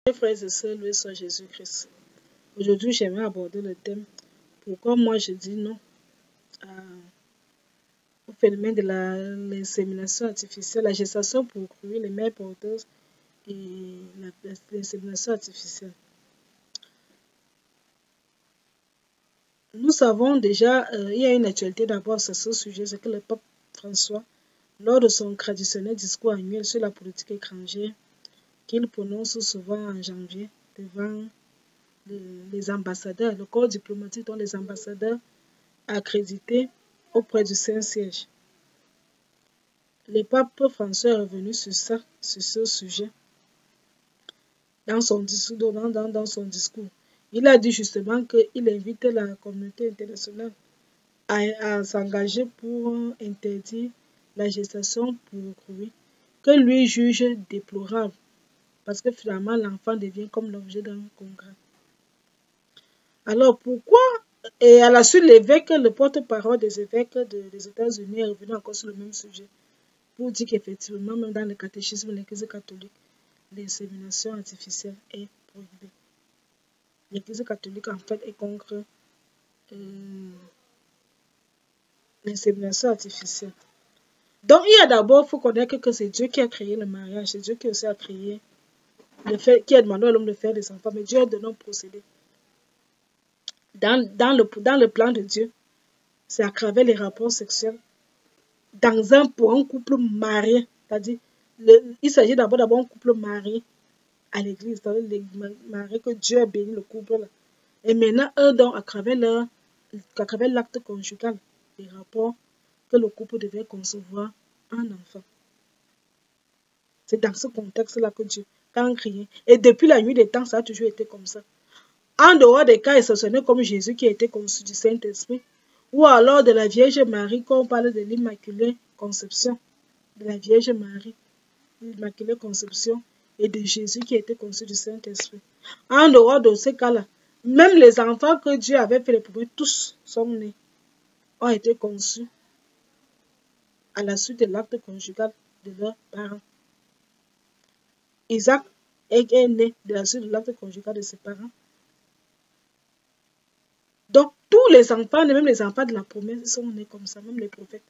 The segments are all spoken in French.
Mes frères et sœurs, loué soit Jésus-Christ. Aujourd'hui, j'aimerais aborder le thème pourquoi moi je dis non au phénomène de l'insémination artificielle, la gestation pour créer les mères porteuses et l'insémination artificielle. Nous savons déjà, il y a une actualité d'abord sur ce sujet, c'est que le pape François, lors de son traditionnel discours annuel sur la politique étrangère, qu'il prononce souvent en janvier devant les ambassadeurs, le corps diplomatique dont les ambassadeurs accrédités auprès du Saint-Siège. Le pape François est revenu sur ce sujet dans son discours. Il a dit justement qu'il invite la communauté internationale à s'engager pour interdire la gestation pour autrui, que lui juge déplorable, parce que finalement l'enfant devient comme l'objet d'un congrès. Alors pourquoi, et à la suite l'évêque, le porte-parole des évêques des États-Unis est revenu encore sur le même sujet, pour dire qu'effectivement, même dans le catéchisme de l'Église catholique, l'insémination artificielle est prohibée. L'Église catholique, en fait, est contre l'insémination artificielle. Donc, il faut connaître que c'est Dieu qui a créé le mariage, c'est Dieu qui aussi a créé qui a demandé à l'homme de faire des enfants, mais Dieu a donné un procédé. Dans le plan de Dieu, c'est à travers les rapports sexuels pour un couple marié, c'est-à-dire, il s'agit d'abord d'un couple marié à l'église, c'est-à-dire les mariés que Dieu a béni le couple là. Et maintenant, eux, donc, à travers l'acte conjugal, les rapports, que le couple devait concevoir un enfant. C'est dans ce contexte-là que Dieu a créé. Et depuis la nuit des temps, ça a toujours été comme ça. En dehors des cas exceptionnels comme Jésus qui a été conçu du Saint-Esprit, ou alors de la Vierge Marie, quand on parle de l'Immaculée Conception, de la Vierge Marie, l'Immaculée Conception, et de Jésus qui a été conçu du Saint-Esprit. En dehors de ces cas-là, même les enfants que Dieu avait fait les premiers, tous sont nés, ont été conçus à la suite de l'acte conjugal de leurs parents. Isaac est né de la suite de l'acte conjugal de ses parents. Donc, tous les enfants, même les enfants de la promesse, sont nés comme ça, même les prophètes.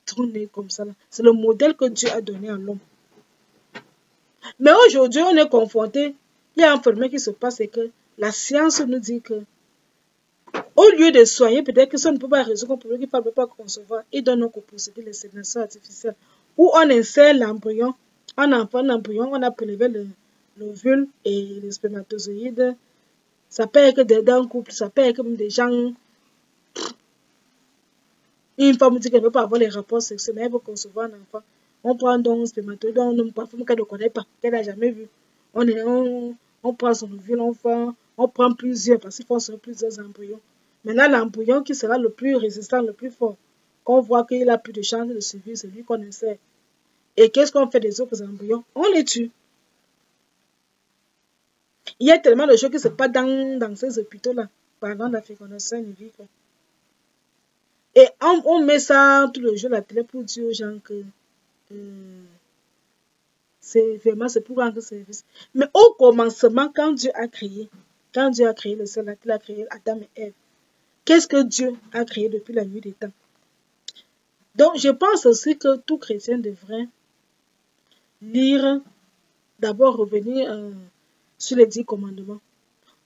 Sont nés comme ça. C'est le modèle que Dieu a donné à l'homme. Mais aujourd'hui, on est confronté, il y a un phénomène qui se passe, c'est que la science nous dit que, au lieu de soigner, peut-être que ça ne peut pas résoudre un problème qu'il ne peut pas concevoir, il donne donc au procédé de l'insémination artificielle, où on insère l'embryon, on a prélevé l'ovule et les spermatozoïdes. Ça peut être d'un couple, ça peut être comme des gens. Une femme dit qu'elle ne veut pas avoir les rapports sexuels, mais elle veut concevoir un enfant. On prend donc un spermatozoïde, on ne qu'elle ne connaît pas, qu'elle n'a jamais vu. On prend son ovule, on prend plusieurs, parce qu'il faut sur plusieurs embryons. Maintenant, l'embryon qui sera le plus résistant, le plus fort, qu'on voit qu'il a plus de chances de survivre, c'est lui qu'on insère. Et qu'est-ce qu'on fait des autres embryons? On les tue. Il y a tellement de choses qui se passent dans ces hôpitaux-là, pendant la fécondation in vitro. Et on met ça tout le jour à la télé pour dire aux gens que c'est vraiment pour rendre service. Mais au commencement, quand Dieu a créé le ciel, il a créé Adam et Ève. Qu'est-ce que Dieu a créé depuis la nuit des temps? Donc, je pense aussi que tout chrétien devrait lire, d'abord revenir sur les 10 commandements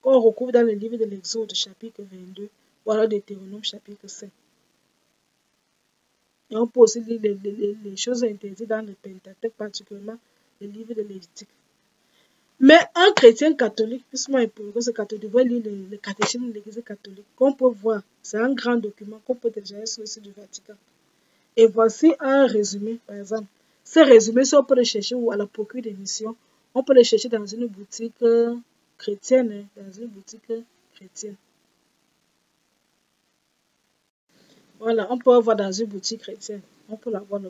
qu'on retrouve dans le livre de l'Exode, chapitre 22, ou alors Deutéronome, chapitre 5. Et on peut aussi lire les choses interdites dans le Pentateuque, particulièrement le livre de Lévitique. Mais un chrétien catholique, plus moi pour que ce catholique devrait lire le catéchisme de l'Église catholique, qu'on peut voir. C'est un grand document qu'on peut télécharger sur le site du Vatican. Et voici un résumé, par exemple. Ce résumé, si on peut le chercher ou à la procure d'émission, on peut le chercher dans une boutique chrétienne, Voilà, on peut voir dans une boutique chrétienne. On peut avoir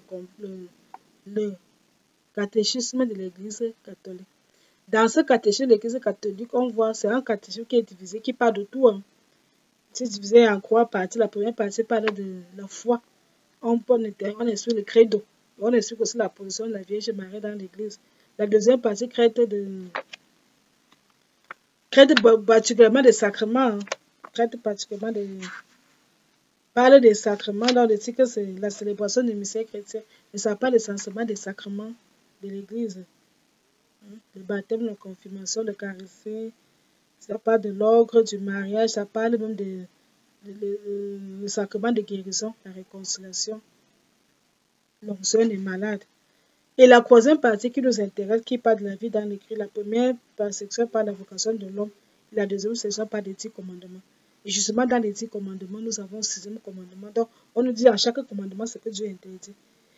le catéchisme de l'Église catholique. Dans ce catéchisme de l'Église catholique, on voit, c'est un catéchisme qui est divisé, qui parle de tout. C'est divisé en 3 parties. La première partie parle de la foi. On explique le credo. On explique aussi la position de la Vierge Marie dans l'église. La deuxième partie traite particulièrement des sacrements. Hein. Traite particulièrement parle des sacrements. Donc, on dit que c'est la célébration du mystère chrétien. Mais ça parle essentiellement des sacrements de l'église. Le baptême, la confirmation, l'eucharistie. Ça parle de l'ordre du mariage. Ça parle même le sacrement de guérison, la réconciliation, l'onction des malades. Et la troisième partie qui nous intéresse, qui parle de la vie dans l'écrit, la première section parle de la vocation de l'homme, et la deuxième section parle des 10 commandements. Et justement, dans les 10 commandements, nous avons le 6e commandement. Donc, on nous dit à chaque commandement ce que Dieu interdit.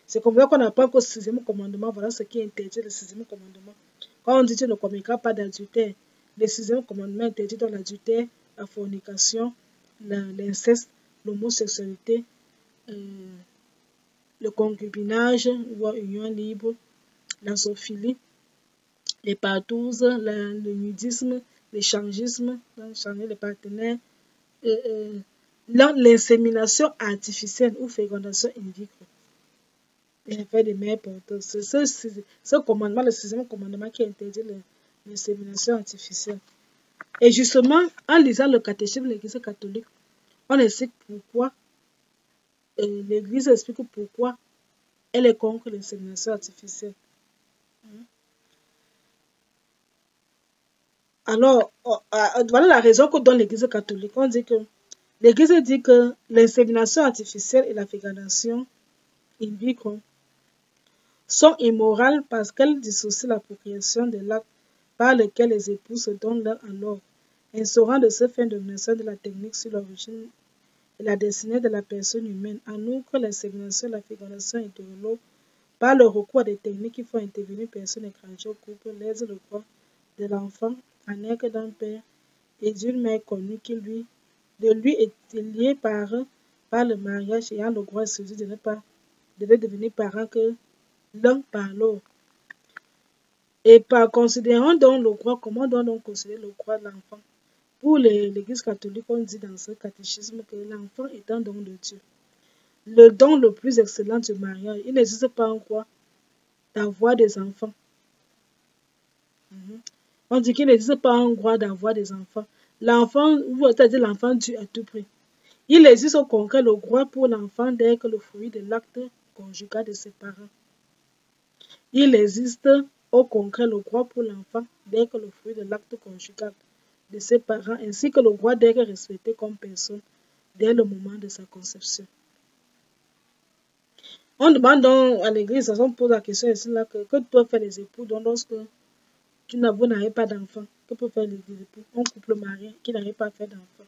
C'est comme ça qu'on apprend qu'au 6e commandement, voilà ce qui est interdit, le 6e commandement. Quand on dit que tu ne commettras pas d'adultère, le 6e commandement interdit donc l'adultère, la fornication, l'inceste, l'homosexualité, le concubinage ou union libre, la zoophilie, les partous, le nudisme, l'échangisme, changer les partenaires, l'insémination artificielle ou fécondation in vitro. Les effets des mères porteuses. C'est ce commandement, le 6e commandement qui interdit l'insémination artificielle. Et justement, en lisant le catéchisme de l'Église catholique, on explique pourquoi, l'Église explique pourquoi elle est contre l'insémination artificielle. Alors, voilà la raison que donne l'Église catholique. On dit que l'Église dit que l'insémination artificielle et la fécondation in vitro sont immorales parce qu'elles dissocient la procréation de l'acte par lequel les époux se donnent l'un à l'autre, instaurant de ce fait une domination de la technique sur l'origine et la destinée de la personne humaine. En outre, l'insémination et la fécondation hétérologue, par le recours à des techniques qui font intervenir une personne étrangère au couple, lèsent le droit de l'enfant à naître d'un père et d'une mère connue qui lui est lié par le mariage ayant le droit exclusif de ne devenir parent que l'un par l'autre. Et par considérant donc le droit, comment doit donc considérer le droit de l'enfant? Pour l'Église catholique, on dit dans ce catéchisme que l'enfant est un don de Dieu. Le don le plus excellent du mariage. Il n'existe pas un droit d'avoir des enfants. On dit qu'il n'existe pas un droit d'avoir des enfants. L'enfant, c'est-à-dire l'enfant dû à tout prix. Il existe au concret le droit pour l'enfant d'être le fruit de l'acte conjugal de ses parents. Il existe au concret le droit pour l'enfant d'être le fruit de l'acte conjugal de ses parents, ainsi que le droit d'être respecté comme personne dès le moment de sa conception. On demande donc à l'Église, on pose la question ici là, que peuvent faire les époux donc lorsque vous n'avez pas d'enfant? Que peuvent faire les époux? Un couple marié qui n'arrive pas à faire d'enfant.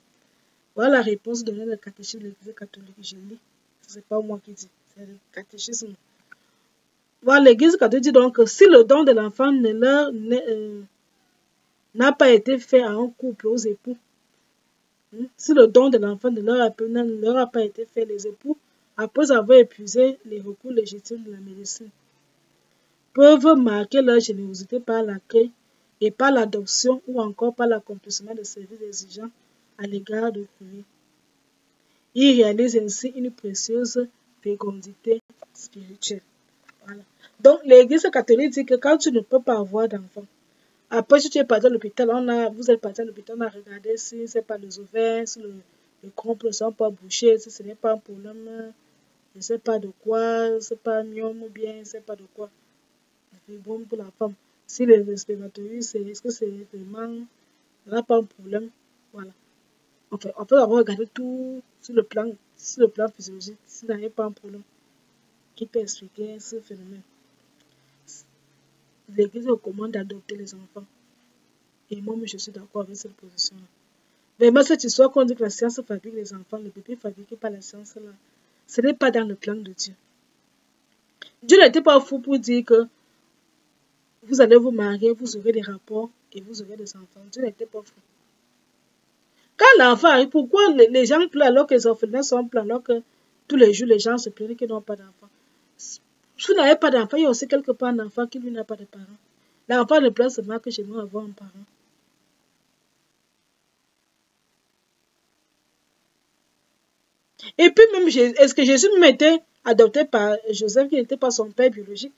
Voilà la réponse donnée dans le catéchisme de l'Église catholique. Je lis. Ce n'est pas moi qui dis, c'est le catéchisme. Voilà, l'Église catholique dit donc que si le don de l'enfant n'a pas été fait à un couple, aux époux, si le don de l'enfant ne leur a pas été fait, les époux, après avoir épuisé les recours légitimes de la médecine, peuvent marquer leur générosité par l'accueil et par l'adoption ou encore par l'accomplissement de services exigeants à l'égard de fruits. Ils réalisent ainsi une précieuse fécondité spirituelle. Voilà. Donc, l'Église catholique dit que quand tu ne peux pas avoir d'enfant, après, si tu es parti à l'hôpital, vous êtes parti à l'hôpital, on a regardé si c'est pas les ovaires, si les trompes ne sont pas bouchées, si ce n'est pas un problème, je ne sais pas de quoi, c'est pas un myome ou bien, je ne sais pas de quoi. C'est bon pour la femme. Si les spermatozoïdes, est-ce que c'est vraiment, il n'y a pas un problème. Voilà. Enfin, on peut avoir regardé tout sur le plan physiologique, s'il n'y a pas un problème qui peut expliquer ce phénomène. L'Église recommande d'adopter les enfants. Et moi-même, je suis d'accord avec cette position-là. Vraiment, cette histoire qu'on dit que la science fabrique les enfants, le bébé fabriqué par la science, là, ce n'est pas dans le plan de Dieu. Dieu n'était pas fou pour dire que vous allez vous marier, vous aurez des rapports et vous aurez des enfants. Dieu n'était pas fou. Quand l'enfant arrive, pourquoi les gens pleurent alors que les orphelins sont pleins, alors que tous les jours les gens se plaignent qu'ils n'ont pas d'enfants? Si vous n'avez pas d'enfant, il y a aussi quelque part un enfant qui lui n'a pas de parents. L'enfant ne pleure seulement que j'aimerais avoir un parent. Et puis même, est-ce que Jésus mettait adopté par Joseph qui n'était pas son père biologique.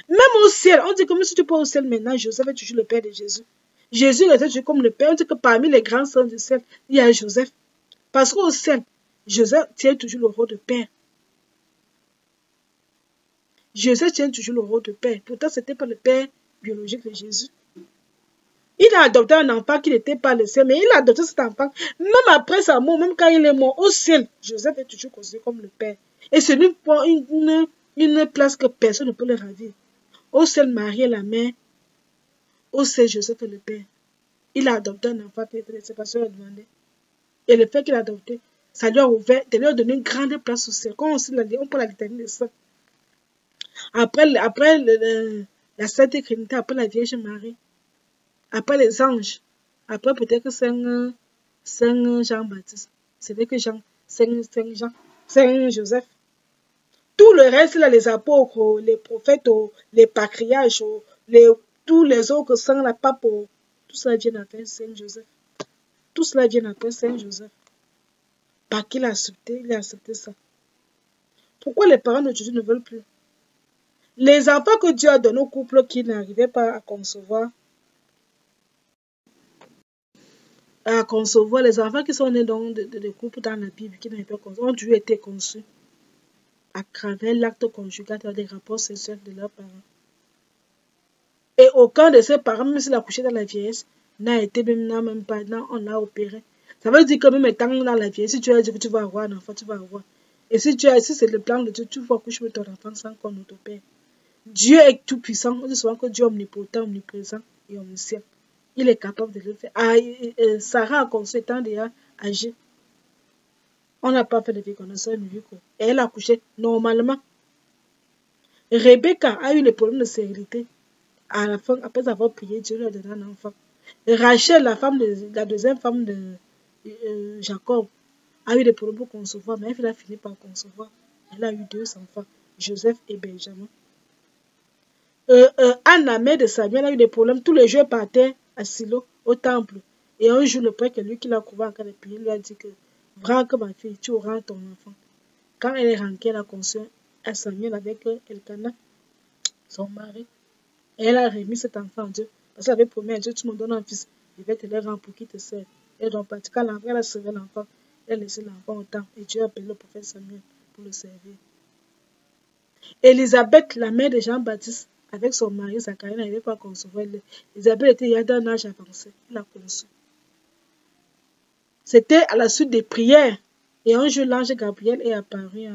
Même au ciel, on dit que même si tu peux au ciel maintenant, Joseph est toujours le père de Jésus. Jésus était toujours comme le père. On dit que parmi les grands saints du ciel, il y a Joseph. Parce qu'au ciel, Joseph tient toujours le rôle de père. Joseph tient toujours le rôle de père. Pourtant, ce n'était pas le père biologique de Jésus. Il a adopté un enfant qui n'était pas le sien, mais il a adopté cet enfant. Même après sa mort, même quand il est mort au ciel, Joseph est toujours considéré comme le père. Et c'est lui prend une place que personne ne peut le ravir. Au ciel, Marie est la mère. Au ciel, Joseph est le père. Il a adopté un enfant qui était de ses pasteurs demandé. Et le fait qu'il a adopté, ça lui a ouvert, de lui a donné une grande place au ciel. Quand on prend la litanie des saints. Après la Sainte Trinité, après la Vierge Marie, après les anges, après peut-être que Saint Jean-Baptiste, c'est vrai que Saint Joseph. Tout le reste, là, les apôtres, les prophètes, les patriarches, tous les autres saints, la pape, tout cela vient après Saint Joseph. Tout cela vient après Saint Joseph. Parce qu'il a accepté ça. Pourquoi les parents de Jésus ne veulent plus? Les enfants que Dieu a donnés aux couples qui n'arrivaient pas à concevoir, les enfants qui sont nés de couples dans la Bible, qui n'avaient pas concevoir, ont dû être conçus à travers l'acte conjugal des rapports sexuels de leurs parents. Et aucun de ses parents, même s'il a couché dans la vieillesse, n'a même pas, on l'a opéré. Ça veut dire que même étant dans la vieillesse, si tu as dit que tu vas avoir un enfant, tu vas avoir. Et si c'est le plan de Dieu, tu vas coucher avec ton enfant sans qu'on ne t'opère. Dieu est tout puissant. On dit souvent que Dieu est omnipotent, omniprésent et omniscient. Il est capable de le faire. Sarah a conçu étant déjà âgée. On n'a pas fait de fécondation in vitro. Et elle a accouché normalement. Rebecca a eu les problèmes de stérilité. À la fin, après avoir prié, Dieu lui a donné un enfant. Rachel, la deuxième femme de Jacob, a eu des problèmes pour concevoir, mais elle a fini par concevoir. Elle a eu 2 enfants, Joseph et Benjamin. Anna, mère de Samuel, a eu des problèmes. Tous les jours, elle partait à Silo, au temple. Et un jour, le prêtre, lui qui l'a couvert en cas de prier, lui a dit que braque ma fille, tu auras ton enfant. Quand elle est rentrée, elle a conçu à Samuel avec Elkanah, son mari. Et elle a remis cet enfant à Dieu. Parce qu'elle avait promis à Dieu, tu me donnes un fils, je vais te le rendre pour qu'il te serve. Et donc, quand elle a servi l'enfant, elle a laissé l'enfant au temple. Et Dieu a appelé le prophète Samuel pour le servir. Élisabeth, la mère de Jean-Baptiste, avec son mari Zacharie, n'arrivait pas à concevoir. Élisabeth était il y a d'un âge avancé. Elle a conçu. C'était à la suite des prières. Et un jour, l'ange Gabriel est apparu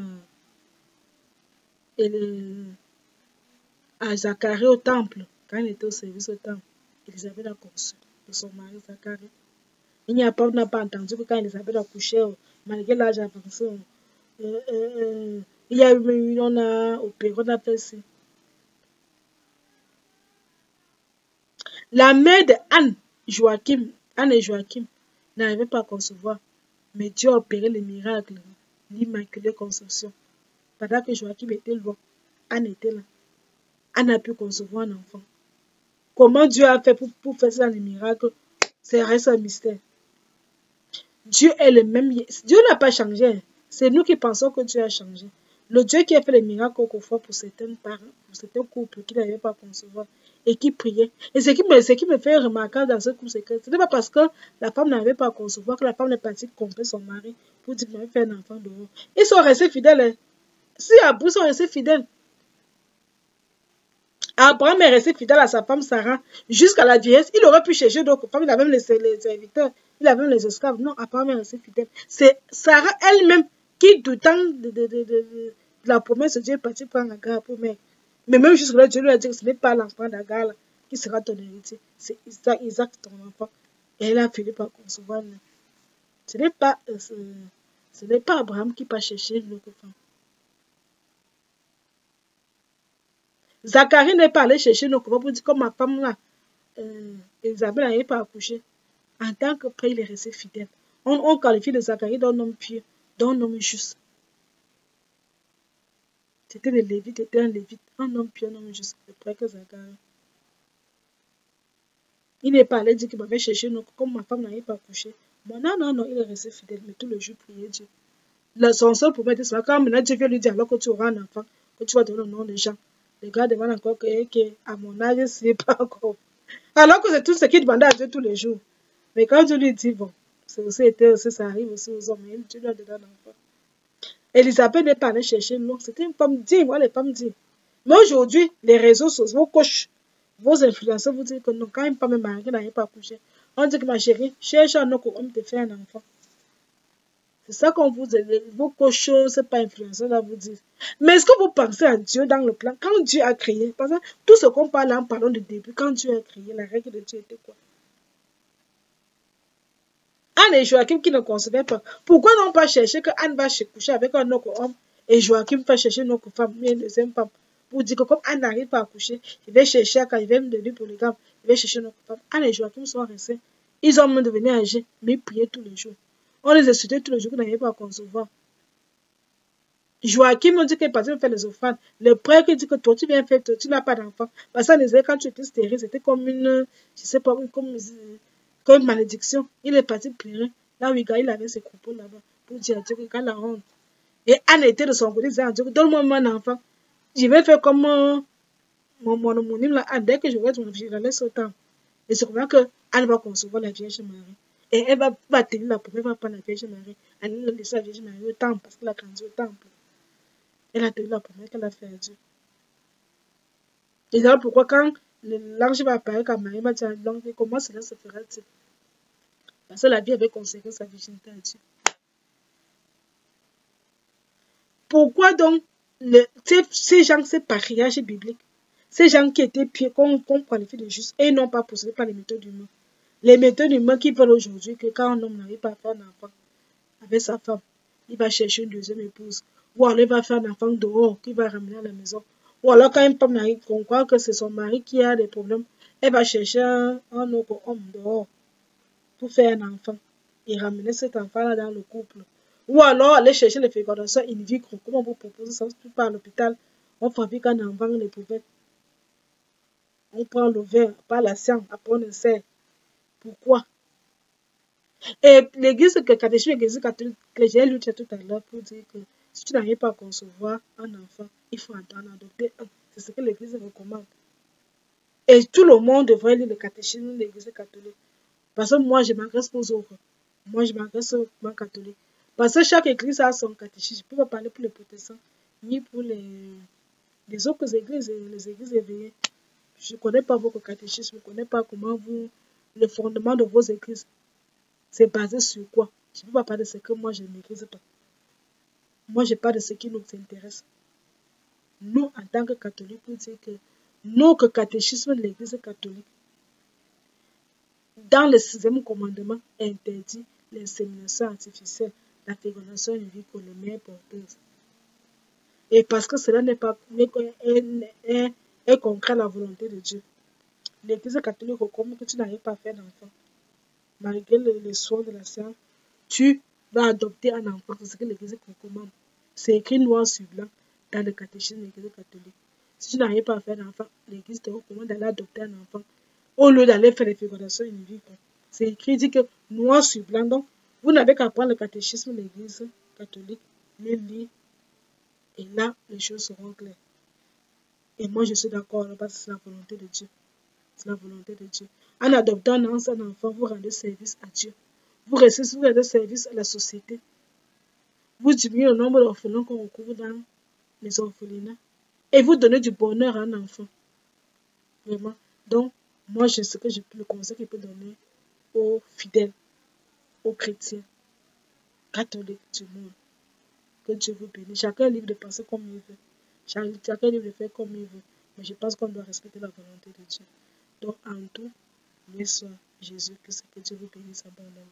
à Zacharie au temple. Quand il était au service au temple, Élisabeth a conçu de son mari Zacharie. On n'a pas entendu que quand Élisabeth a couché, malgré l'âge avancé, on a opéré, on a fait ça. La mère de Anne et Joachim, n'arrivait pas à concevoir. Mais Dieu a opéré le miracle, l'immaculée conception. Pendant que Joachim était loin, Anne était là. Anne a pu concevoir un enfant. Comment Dieu a fait pour faire ça, le miracle, c'est reste un mystère. Dieu est le même. Dieu n'a pas changé. C'est nous qui pensons que Dieu a changé. Le Dieu qui a fait les miracles autrefois pour certains parents, pour certains couples qui n'arrivaient pas à concevoir et qui priaient. Et ce qui me fait remarquer dans ce couple, c'est que ce n'est pas parce que la femme n'arrivait pas à concevoir que la femme est partie tromper son mari pour dire qu'il va faire un enfant dehors. Ils sont restés fidèles. Hein. Si Abraham, ils sont restés fidèles. Abraham est resté fidèle à sa femme Sarah jusqu'à la vieillesse. Il aurait pu chercher d'autres femmes. Il a même les serviteurs. Il a même les esclaves. Non, Abraham est resté fidèle. C'est Sarah elle-même qui, du temps de la promesse de Dieu, est partie prendre Agar pour mère. Mais même jusque-là, Dieu lui a dit que ce n'est pas l'enfant d'Agar qui sera ton héritier. C'est Isaac, ton enfant. Et elle a fini par concevoir. Ce n'est pas Abraham qui va chercher une autre femme. Zacharie n'est pas allé chercher nos copains pour dire comme ma femme là, Isabelle n'arrivait pas à accoucher. En tant que prêtre, il est resté fidèle. On qualifie de Zacharie d'un homme pieux, d'un homme juste. C'était le Lévite, c'était un Lévite, un homme pieux, un homme juste, le prêtre Zacharie. Il n'est pas allé dire qu'il m'avait cherché nos comme ma femme n'arrivait pas à accoucher. Bon, non, il est resté fidèle, mais tout le jour prier Dieu. son seul problème était ça. Quand maintenant Dieu vient lui dire alors que tu auras un enfant, que tu vas donner le nom de Jean, le gars demande encore que à mon âge, c'est pas encore. Alors que c'est tout ce qu'il demandait à Dieu tous les jours. Mais quand Dieu lui dit, bon, c'est aussi été aussi, ça arrive aussi aux hommes, mais Dieu lui a donné un enfant. Elisabeth n'est pas allée chercher, non, c'était une femme digne, moi les femmes dignes. Mais aujourd'hui, les réseaux sociaux, vos coachs, vos influenceurs vous disent que non, quand une femme est mariée, n'arrive pas à coucher. On dit que ma chérie, cherche un autre homme te faire un enfant. C'est ça qu'on vous dit, vos coachs, c'est pas influenceurs là vous disent. Mais est-ce que vous pensez à Dieu dans le plan? Quand Dieu a créé, parce que tout ce qu'on parle en parlant du début, quand Dieu a créé, la règle de Dieu était quoi? Anne et Joachim qui ne concevaient pas. Pourquoi n'ont pas cherché que Anne va coucher avec un autre homme et Joachim va chercher une autre femme, une deuxième femme? Pour dire que comme Anne n'arrive pas à coucher, il va chercher, quand il va me donner polygame, il va chercher une autre femme. Anne et Joachim sont restés. Ils ont même devenu âgés, mais ils priaient tous les jours. On les insultait tous les jours qu'ils n'arrivaient pas à concevoir. Joachim on dit qu'il est parti faire les offrandes. Le prêtre qui dit que toi tu viens faire, tu n'as pas d'enfant. Parce que quand tu étais stérile, c'était comme une, je sais pas, comme une malédiction. Il est parti pleurer. Là où il avait ses propos là-bas pour dire à Dieu que quand la honte. Et Anne était de son côté, disant à Dieu, donne-moi mon enfant. Je vais faire comme mon homonyme là. Dès que je vois ton enfant, je la laisse au temple. Et c'est comme ça que Anne va concevoir la Vierge Marie. Et elle va tenir la promesse, elle va prendre la Vierge Marie. Elle va laisser la Vierge Marie au temple parce qu'elle a grandi au temple. Elle a tenu la promesse qu'elle a fait à Dieu. Et donc pourquoi quand l'ange va apparaître à Marie, va dire comment cela se fera-t-il? Parce que la vie avait conséqué sa virginité à Dieu. Pourquoi donc ces gens, ces patriarches bibliques, ces gens qui étaient pieux, qu'on qualifie de justes, et n'ont pas possédé par les méthodes humaines. Les méthodes humaines qui veulent aujourd'hui que quand un homme n'arrive pas à faire un enfant avec sa femme, il va chercher une deuxième épouse. Ou alors il va faire un enfant dehors qu'il va ramener à la maison. Ou alors quand une femme n'arrive, qu'on croit que c'est son mari qui a des problèmes, elle va chercher un autre homme dehors pour faire un enfant et ramener cet enfant-là dans le couple. Ou alors aller chercher les fécondations in vitro. Comment vous proposez ça? On pas à l'hôpital, on fabrique un enfant, les pouvettes. On prend l'ovaire par la science, après on essaie. Pourquoi? Et l'église catéchisme, l'église catholique, que j'ai lu tout à l'heure pour dire que si tu n'arrives pas à concevoir un enfant, il faut en adopter un. C'est ce que l'église recommande. Et tout le monde devrait lire le catéchisme de l'église catholique. Parce que moi, je m'adresse aux autres. Moi, je m'adresse aux catholiques. Parce que chaque église a son catéchisme. Je ne peux pas parler pour les protestants, ni pour les autres églises, les églises éveillées. Je ne connais pas votre catéchisme, je ne connais pas comment le fondement de vos églises. C'est basé sur quoi? Je ne peux pas parler de ce que moi je ne maîtrise pas. Moi, je parle de ce qui nous intéresse. Nous, en tant que catholiques, nous disons que notre catéchisme de l'église catholique, dans le 6e commandement, interdit l'insémination artificielle, la fécondation in vitro, les mères porteuses. Et parce que cela n'est pas est concret à la volonté de Dieu. L'église catholique recommande que tu n'arrives pas à faire d'enfant. Malgré les soins de la science, tu vas adopter un enfant. C'est ce que l'église recommande. C'est écrit noir sur blanc dans le catéchisme de l'église catholique. Si tu n'arrives pas à faire d'enfant, l'église te recommande d'aller adopter un enfant au lieu d'aller faire les fécondations in vitro. C'est écrit, dit que noir sur blanc. Donc, vous n'avez qu'à prendre le catéchisme de l'église catholique, le lire, et là, les choses seront claires. Et moi, je suis d'accord parce que c'est la volonté de Dieu. C'est la volonté de Dieu. En adoptant un enfant, vous rendez service à Dieu. Vous rendez service à la société. Vous diminuez le nombre d'orphelins qu'on recouvre dans les orphelinats. Et vous donnez du bonheur à un enfant. Vraiment. Donc, moi, je sais que le conseil que je peux donner aux fidèles, aux chrétiens, catholiques du monde. Que Dieu vous bénisse. Chacun est libre de penser comme il veut. Chacun est libre de faire comme il veut. Mais je pense qu'on doit respecter la volonté de Dieu. Donc, en tout, le soir, Jésus, que Dieu vous bénisse abondamment.